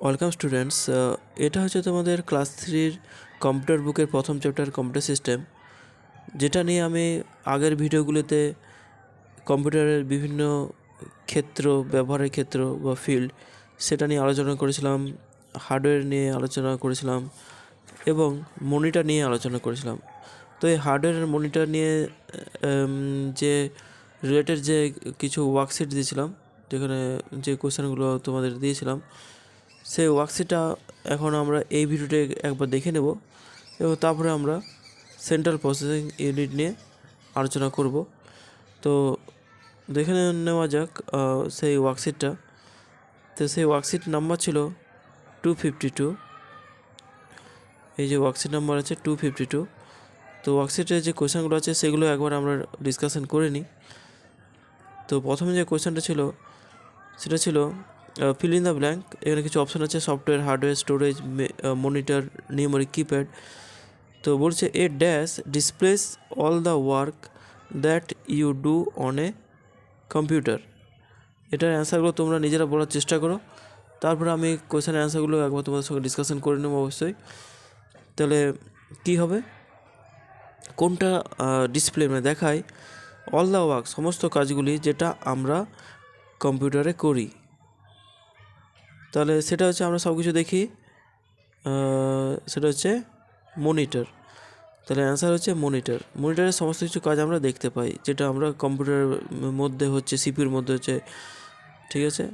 Welcome students. এটা হচ্ছে তোমাদের ক্লাস 3-র কম্পিউটার বুকের প্রথম চ্যাপ্টার কম্পিউটার সিস্টেম, যেটা নিয়ে আমি আগের ভিডিওগুলোতে কম্পিউটারের বিভিন্ন ক্ষেত্র, ব্যবহারের ক্ষেত্র বা ফিল্ড সেটা নিয়ে আলোচনা করেছিলাম, হার্ডওয়্যার নিয়ে আলোচনা করেছিলাম এবং মনিটর নিয়ে আলোচনা করেছিলাম। তো এই হার্ডওয়্যার মনিটর নিয়ে যে রিলেটেড যে কিছু ওয়ার্কশিট দিয়েছিলাম, যেখানে যে কোশ্চেনগুলো তোমাদের দিয়েছিলাম, সেই ওয়ার্কশিটটা এখন আমরা এই ভিডিওতে একবার দেখে নেব এবং তারপরে আমরা সেন্ট্রাল প্রসেসিং ইউনিট নিয়ে আলোচনা করব। তো দেখে নেওয়া যাক সেই ওয়ার্কশিটটা। তো সেই ওয়ার্কশিট নাম্বার ছিল 252। এই যে ওয়ার্কশিট নাম্বার আছে 252। তো ওয়ার্কশিটে যে কোয়েশ্চেনগুলো আছে সেগুলো একবার আমরা ডিসকাশন করে নিই। তো প্রথমে যে কোয়েশ্চেনটা ছিল সেটা ছিল ফিল ইন দ্য ব্ল্যাঙ্ক। এখানে কিছু অপশান আছে: software, hardware, storage, monitor, numeric keypad. তো বলছে a dash displays all the work that you do on a computer. এটার অ্যান্সারগুলো তোমরা নিজেরা বলার চেষ্টা করো, তারপরে আমি কোয়েশ্চেনের অ্যান্সারগুলো একবার তোমাদের সঙ্গে ডিসকাশন করে নেব অবশ্যই। তাহলে কী হবে, কোনটা ডিসপ্লে মানে দেখায় অল দ্য ওয়ার্ক, সমস্ত কাজগুলি যেটা আমরা কম্পিউটারে করি। তাহলে সেটা হচ্ছে আমরা সব কিছু দেখি, সেটা হচ্ছে মনিটর। তাহলে অ্যান্সার হচ্ছে মনিটর। মনিটরের সমস্ত কিছু কাজ আমরা দেখতে পাই, যেটা আমরা কম্পিউটারের মধ্যে হচ্ছে, সিপিউর মধ্যে হচ্ছে। ঠিক আছে,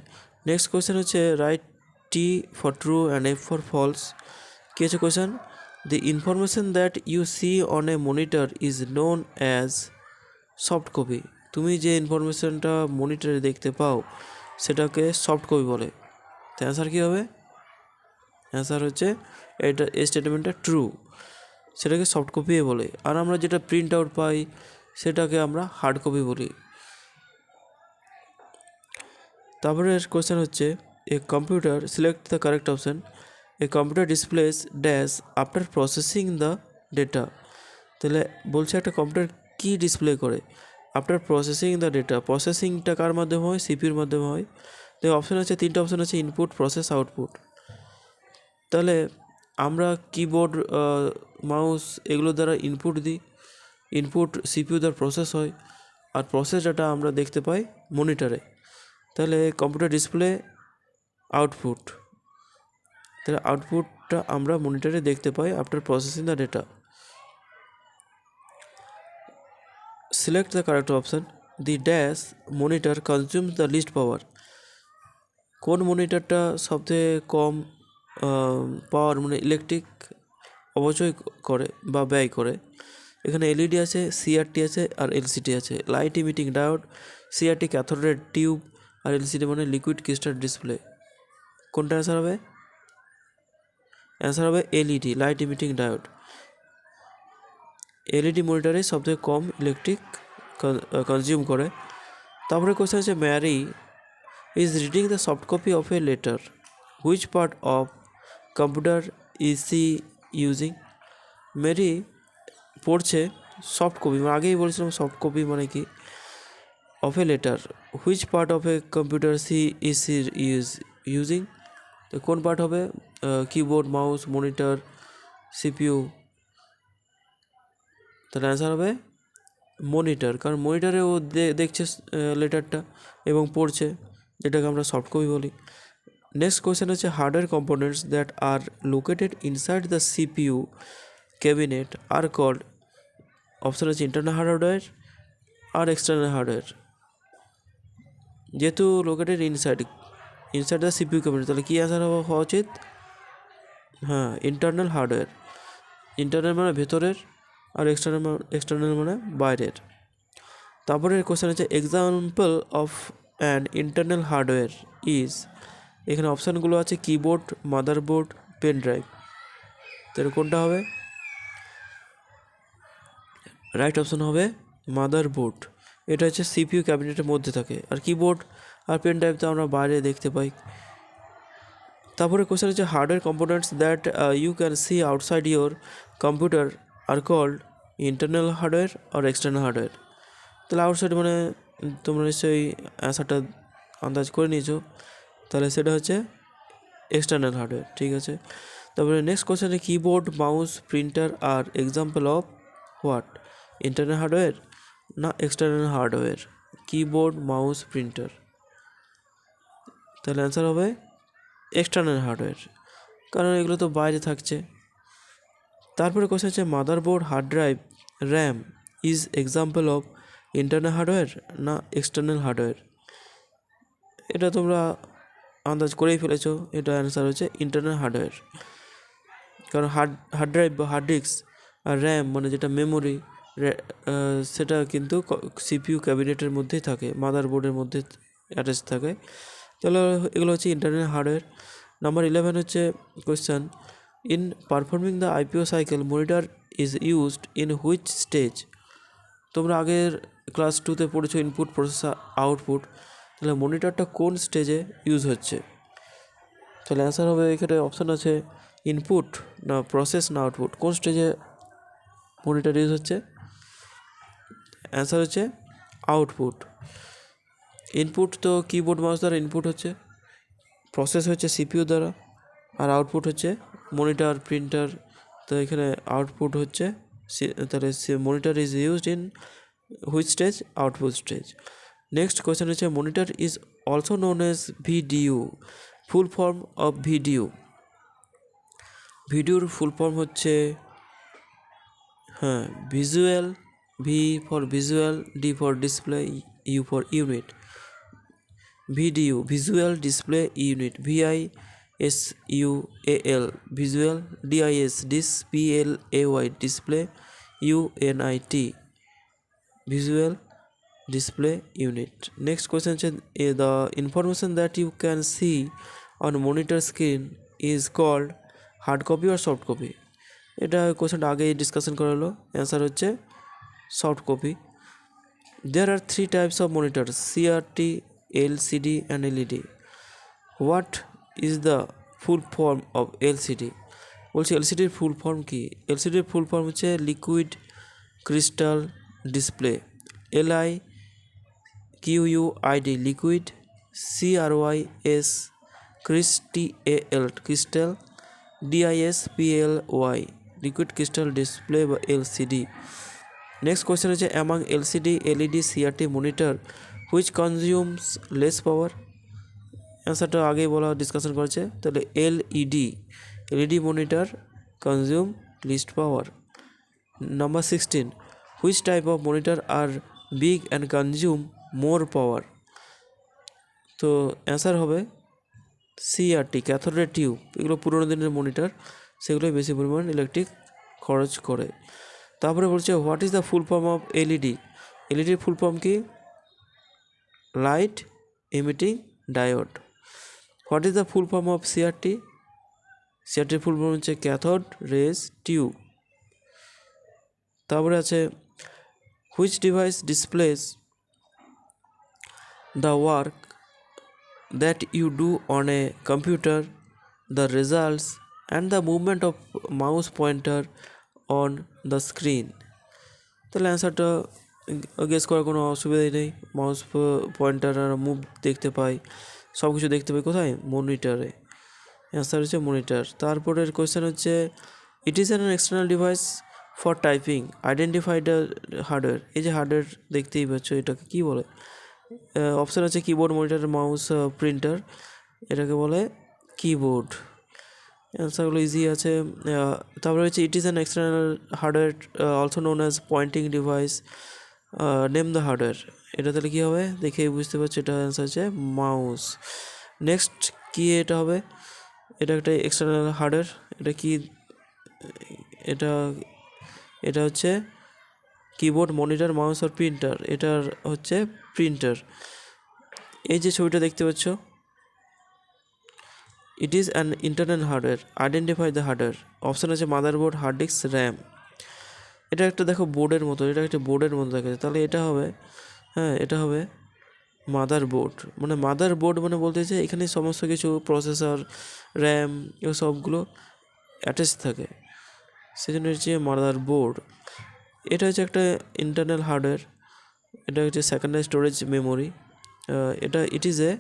নেক্সট কোয়েশ্চেন হচ্ছে right T for true and F for false. কী আছে question? The information that you see on a monitor is known as soft copy. তুমি যে ইনফরমেশনটা মনিটরে দেখতে পাও সেটাকে সফট কপি বলে। তো অ্যান্সার কী হবে? অ্যান্সার হচ্ছে এটা, এই স্টেটমেন্টটা ট্রু, সেটাকে সফট কপি বলে। আর আমরা যেটা প্রিন্ট আউট পাই সেটাকে আমরা হার্ড কপি বলি। তারপরে কোয়েশ্চেন হচ্ছে a computer, select the correct option. A computer displays dash after processing the data. তাহলে বলছে একটা কম্পিউটার কী ডিসপ্লে করে আফটার প্রসেসিং দ্য ডেটা। প্রসেসিংটা কার মাধ্যমে হয়? সিপিউর মাধ্যমে হয়। তো অপশান আছে, তিনটা অপশান আছে: ইনপুট, প্রসেস, আউটপুট। তাহলে আমরা কিবোর্ড, মাউস এগুলো দ্বারা ইনপুট দিই, ইনপুট সিপিইউ দ্বারা প্রসেস হয়, আর প্রসেস ডাটা আমরা দেখতে পাই মনিটরে। তাহলে কম্পিউটার ডিসপ্লে আউটপুট, তাহলে আউটপুটটা আমরা মনিটরে দেখতে পাই after processing the data. Select the correct option. The dash monitor consumes the least power. কোন মনিটরটা সবথেকে কম পাওয়ার মানে ইলেকট্রিক অপচয় করে বা ব্যয় করে? এখানে এলইডি আছে, সিআরটি আছে, আর এলসিডি আছে। Light emitting diode, CRT cathode ray tube, আর এলসিডি মানে লিকুইড ক্রিস্টাল ডিসপ্লে। কোনটা অ্যান্সার হবে? অ্যান্সার হবে LED, light emitting diode. LED মনিটরে সবথেকে কম ইলেকট্রিক কনজিউম করে। তারপরে কোশ্চেন আছে Mary is reading the soft copy of a letter, which part of computer is she using. Mary পড়ছে সফট কপি, মানে আগেই বলেছিলাম সফট কপি মানে কি, of a letter, which part of a computer she is using. তো কোন part হবে? Keyboard, mouse, monitor, CPU. তাহলে অ্যান্সার হবে মনিটর, কারণ মনিটরে ও দেখছে লেটারটা এবং পড়ছে, যেটাকে আমরা সফট কপি বলি। নেক্সট কোয়েশ্চেন হচ্ছে hardware components that are located inside the CPU cabinet are called. Option আছে ইন্টারনাল হার্ডওয়্যার আর এক্সটার্নাল হার্ডওয়্যার। যেহেতু located inside the CPU cabinet, তাহলে কী অ্যান্সার হওয়া উচিত? হ্যাঁ, ইন্টারনাল হার্ডওয়্যার। ইন্টারনাল মানে ভেতরের, আর এক্সটার্নাল মানে বাইরের। তারপরে কোয়েশ্চেন হচ্ছে example of an internal hardware is. এখানে অপশানগুলো আছে কিবোর্ড, মাদারবোর্ড, পেন ড্রাইভ। তাহলে কোনটা হবে? রাইট অপশান হবে মাদারবোর্ড। এটা হচ্ছে সিপিইউ ক্যাবিনেটের মধ্যে থাকে, আর কিবোর্ড আর পেন ড্রাইভ তো আমরা বাইরে দেখতে পাই। তারপরে কোয়েশ্চেন হচ্ছে hardware components that you can see outside your computer are called internal hardware আর এক্সটার্নাল হার্ডওয়্যার। তাহলে আউটসাইড মানে তোমরা নিশ্চয়ই অ্যান্সারটা আন্দাজ করে নিয়েছো, তাহলে সেটা হচ্ছে এক্সটার্নাল হার্ডওয়্যার, ঠিক আছে। তারপরে নেক্সট কোশ্চেনে কিবোর্ড মাউস প্রিন্টার আর example of what, internal hardware না external hardware? Keyboard mouse printer, তাহলে অ্যান্সার হবে এক্সটার্নাল হার্ডওয়্যার, কারণ এগুলো তো বাইরে থাকছে। তারপরে কোশ্চেন হচ্ছে motherboard hard drive RAM is example of internal hardware না এক্সটার্নাল হার্ডওয়্যার? এটা তোমরা আন্দাজ করেই ফেলেছো, এটা অ্যান্সার হচ্ছে ইন্টারনাল হার্ডওয়্যার, কারণ হার্ড ড্রাইভ বা হার্ড ডিস্ক আর র্যাম মানে যেটা মেমোরি, সেটা কিন্তু সিপিইউ ক্যাবিনেটের মধ্যেই থাকে, মাদারবোর্ডের মধ্যে অ্যাটাচ থাকে। তাহলে এগুলো হচ্ছে ইন্টারনাল হার্ডওয়্যার। নাম্বার 11 হচ্ছে question, in performing the IPO cycle monitor is used in which stage? তোমরা আগের ক্লাস 2তে পড়েছো ইনপুট প্রসেসর আউটপুট, তাহলে মনিটরটা কোন স্টেজে ইউজ হচ্ছে? তাহলে অ্যান্সার হবে এখানে অপশান আছে ইনপুট না প্রসেস না আউটপুট, কোন স্টেজে মনিটর ইউজ হচ্ছে? অ্যান্সার হচ্ছে আউটপুট। ইনপুট তো কিবোর্ড মাউস দ্বারা ইনপুট হচ্ছে, প্রসেস হচ্ছে সিপিইউ দ্বারা, আর আউটপুট হচ্ছে মনিটর প্রিন্টার। তো এখানে আউটপুট হচ্ছে, তাহলে monitor is used in which stage? Output stage. Next question হচ্ছে monitor is also known as video, full form of video. ভিডিওর ফুল ফর্ম হচ্ছে visual, V for visual, D for display, U for unit. Video visual display unit, VISUAL visual, DIS dis PLAY display, UNIT visual display unit. Next question হচ্ছে the information that you can see on monitor screen is called hard copy আর soft copy? এটা কোয়েশ্চেনটা আগেই discussion করা হলো, answer হচ্ছে soft copy. There are three types of monitors, CRT, LCD and LED. What is the full form of LCD? বলছি এলসিডির full form কি? এলসিডির ফুল ফর্ম হচ্ছে liquid crystal display, LIQUID liquid, CRYS crystal, DISPLY liquid crystal display বা LCD। Next question হচ্ছে among LCD, LED, CRT monitor which consumes less power? অ্যান্সারটা আগেই বলা discussion করেছে, তাহলে LED monitor consume least power. Number 16 which type of monitor are big and consume more power? তো answer হবে CRT, cathode tube, এগুলো পুরোনো দিনের মনিটর, সেগুলোই বেশি পরিমাণ ইলেকট্রিক খরচ করে। তারপরে বলছে what is the full form of LED? এলইডির ফুল ফর্ম কি? Light emitting diode. What is the full form of CRT? সিআরটির ফুল ফর্ম হচ্ছে ক্যাথোড রেজ টিউব। তারপরে আছে which device displays the work that you do on a computer, the results and the movement of mouse pointer on the screen? তাহলে অ্যান্সারটা guess করার কোনো অসুবিধাই নেই, মাউস পয়েন্টার আর মুভ দেখতে পাই, সব কিছু দেখতে পাই কোথায়? মনিটরে। অ্যান্সার হচ্ছে মনিটর। তারপরের কোয়েশ্চেন হচ্ছে it is an external device for typing, identify the hardware. এই যে হার্ডওয়্যার দেখতেই পাচ্ছ, এটাকে কী বলে? অপশান আছে কিবোর্ড, মনিটর, মাউস, প্রিন্টার, এটাকে বলে কিবোর্ড। অ্যান্সারগুলো ইজি আছে। তারপরে হচ্ছে it is an external hardware also known as pointing device, name the hardware. এটা তাহলে কী হবে? দেখেই বুঝতে পারছি, এটা অ্যান্সার হচ্ছে মাউস। নেক্সট কি এটা হবে? এটা একটা এক্সটার্নাল হার্ডওয়্যার, এটা কি? এটা এটা হচ্ছে কিবোর্ড, মনিটর, মাউস আর প্রিন্টার, এটার হচ্ছে প্রিন্টার। এই যে ছবিটা দেখতে পাচ্ছ, ইট is an internal hardware, identify the hardware. Option আছে মাদারবোর্ড, হার্ড ডিস্ক, র্যাম। এটা একটা দেখো বোর্ডের মতো, এটা একটা বোর্ডের মতো দেখা যায়, তাহলে এটা হবে, এটা হবে মাদারবোর্ড। মানে মাদারবোর্ড মানে বলতে চাই এখানে সমস্ত কিছু প্রসেসর, র্যাম, এগুলো সবগুলো অ্যাটাচ থাকে, সেজন্য হচ্ছে মাদারবোর্ড। এটা হচ্ছে একটা ইন্টারনাল হার্ডওয়্যার, এটা হচ্ছে সেকেন্ডারি স্টোরেজ মেমোরি। এটা it is a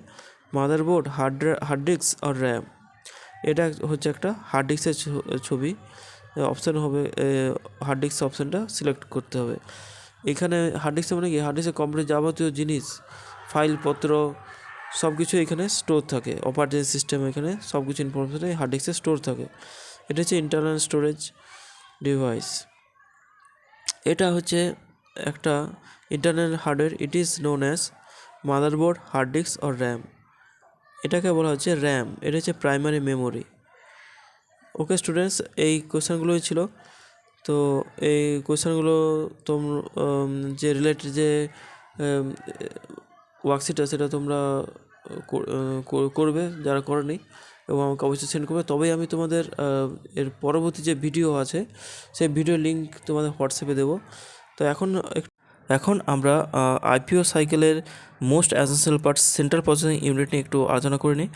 motherboard, hard disk আর র্যাম। এটা হচ্ছে একটা হার্ড ডিস্কের ছবি। অপশান হবে হার্ড ডিস্ক অপশানটা সিলেক্ট করতে হবে। এখানে হার্ড ডিস্কে মানে কি, হার্ড ডিস্কে কম্পিউটার যাবতীয় জিনিস, ফাইলপত্র সব কিছু এখানে স্টোর থাকে। অপারেটিং সিস্টেম এখানে সব কিছু ইনফরমেশন এই হার্ড ডিস্কে স্টোর থাকে। এটা হচ্ছে ইন্টারনাল স্টোরেজ ডিভাইস। এটা হচ্ছে একটা internal hardware. It is known as motherboard, hard disk or RAM. এটাকে বলা হচ্ছে র্যাম। এটা হচ্ছে প্রাইমারি মেমোরি। ওকে স্টুডেন্টস, এই কোয়েশ্চেনগুলোই ছিল। তো এই কোয়েশ্চেনগুলো যে রিলেটেড যে ওয়ার্কশিট আছে সেটা তোমরা করবে যারা করেনি, এবং আমাকে অবশ্যই সেন্ড করবে। তবেই আমি তোমাদের এর পরবর্তী যে ভিডিও আছে সেই ভিডিও লিঙ্ক তোমাদের হোয়াটসঅ্যাপে দেবো। তো এখন আমরা আইপিও সাইকেলের most essential part central processing unit নিয়ে একটু আলোচনা করে নিই।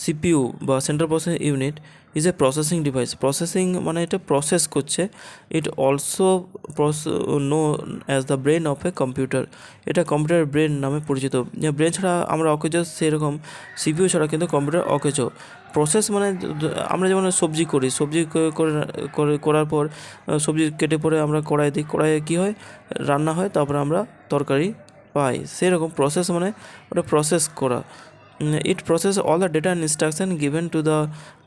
সিপিইউ বা central processing unit is a processing device. Processing মানে এটা প্রসেস করছে। It also known as the brain of a computer. এটা কম্পিউটার ব্রেন নামে পরিচিত। ব্রেন ছাড়া আমরা অকেজো, সেরকম সিপিইউ ছাড়া কিন্তু কম্পিউটার অকেজো। প্রসেস মানে আমরা যেমন সবজি করি, সবজি করার পর সবজি কেটে পরে আমরা কড়াই দিই, কড়াইয়ে কী হয়, রান্না হয়, তারপরে আমরা তরকারি পাই। সেরকম প্রসেস মানে ওটা প্রসেস করা। It process all the data and instruction given to the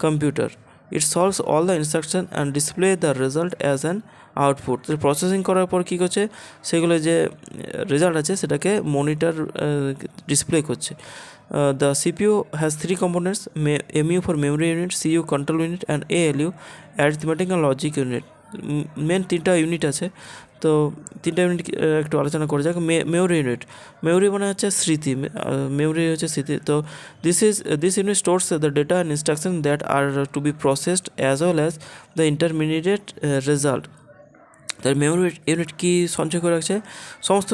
computer. It solves all the instruction and display the result as an output. Processing করার পর কী করছে, সেগুলো যে রেজাল্ট আছে সেটাকে মনিটর ডিসপ্লে করছে। The CPU has three components: MU for memory unit, CU control unit, and ALU arithmetic and logic unit. Main তিনটা ইউনিট আছে। তো তিনটা ইউনিট একটু আলোচনা করা যাক। মেমোরি ইউনিট, মেমোরি মানে হচ্ছে স্মৃতি, মেমোরি হচ্ছে স্মৃতি। তো this unit stores the data and instruction that are to be processed as well as the intermediate result. তার মেমোরি ইউনিট কি সঞ্চয় করে রাখছে, সমস্ত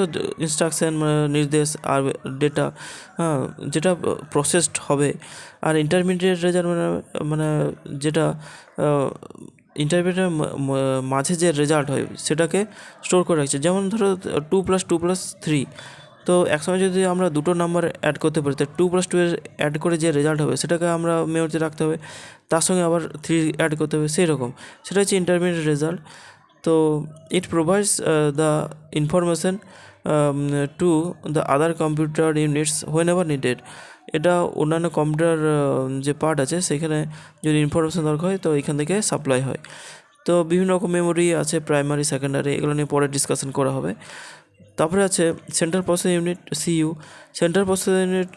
ইনস্ট্রাকশান, নির্দেশ আর ডেটা, যেটা প্রসেসড হবে। আর ইন্টারমিডিয়েট রেজাল্ট মানে যেটা ইন্টারমিডিয়েটের মাঝে যে রেজাল্ট হয় সেটাকে স্টোর করে রাখছে। যেমন ধরো 2+2+3, তো একসময় যদি আমরা দুটো নাম্বার অ্যাড করতে পারি, তো 2+2 এর অ্যাড করে যে রেজাল্ট হবে সেটাকে আমরা মেমোরিতে রাখতে হবে, তার সঙ্গে আবার 3 অ্যাড করতে হবে, সেই রকম। সেটা হচ্ছে ইন্টারমিডিয়েট রেজাল্ট। তো ইট provides the information to the other computer units when ever needed. এটা অন্যান্য কম্পিউটার যে পার্ট আছে সেখানে যদি ইনফরমেশন দরকার হয় তো এখান থেকে সাপ্লাই হয়। তো বিভিন্ন রকম মেমোরি আছে, প্রাইমারি, সেকেন্ডারি, এগুলো নিয়ে পরে ডিসকাশন করা হবে। তারপরে আছে central processing unit, CU. Central processing unit,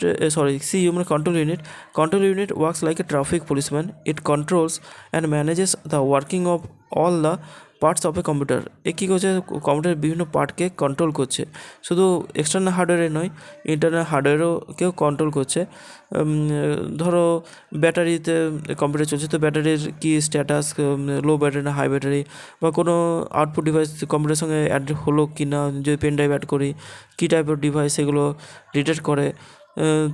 CU মানে control unit. Control unit works like a traffic policeman. It controls and manages the working of all the parts of a computer. এ কী করছে, কম্পিউটারের বিভিন্ন পার্টকে কন্ট্রোল করছে। শুধু external হার্ডওয়্যারে নয়, ইন্টারনাল হার্ডওয়্যারকেও কন্ট্রোল করছে। ধরো ব্যাটারিতে কম্পিউটার চলছে, তো ব্যাটারির কী স্ট্যাটাস, লো ব্যাটারি না হাই ব্যাটারি, বা কোনো আউটপুট ডিভাইস কম্পিউটারের সঙ্গে অ্যাড হলো কি না, যদি পেন ড্রাইভ অ্যাড করি, কী টাইপের ডিভাইস সেগুলো ডিটেক্ট করে।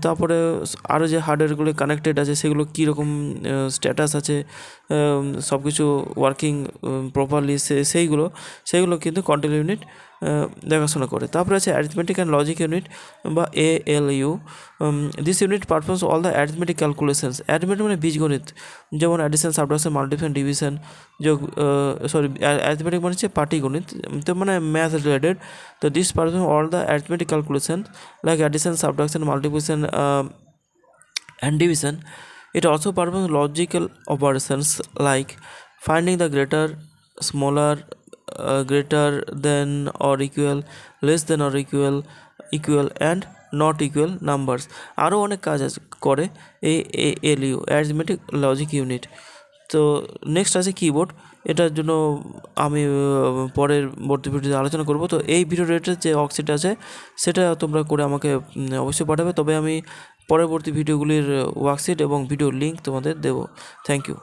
তারপরে আরও যে হার্ডওয়্যারগুলো কানেক্টেড আছে সেগুলো কীরকম স্ট্যাটাস আছে, সব কিছু ওয়ার্কিং প্রপারলি, সেইগুলো কিন্তু কন্ট্রোল ইউনিট দেখাশোনা করে। তারপরে আছে অ্যারিথমেটিক অ্যান্ড লজিক ইউনিট বা ALU। This unit performs all the arithmetic calculations. Arithmetic মানে বীজগণিত, যেমন অ্যাডিশন, সাবট্রাকশন, মাল্টিপ্লিকেশন, ডিভিশন, যোগ, অ্যারিথমেটিক মানে হচ্ছে পাটিগণিত, তো মানে ম্যাথ রিলেটেড। তো this perform all the arithmetic calculation like addition, subtraction, multiplication and division. It also performs logical operations like finding the greater, smaller, greater than or equal, less than or equal and not equal numbers. আরও অনেক কাজ করে এই ALU, arithmetic logic unit. তো next আছে keyboard. এটার জন্য আমি পরের ভিডিওতে আলোচনা করব। তো এই ভিডিও রিলেটেড যে ওয়ার্কশিট আছে সেটা তোমরা করে আমাকে অবশ্যই পাঠাবে, তবে আমি পরবর্তী ভিডিওগুলির ওয়ার্কশিট এবং ভিডিও লিঙ্ক তোমাদের দেবো। Thank you.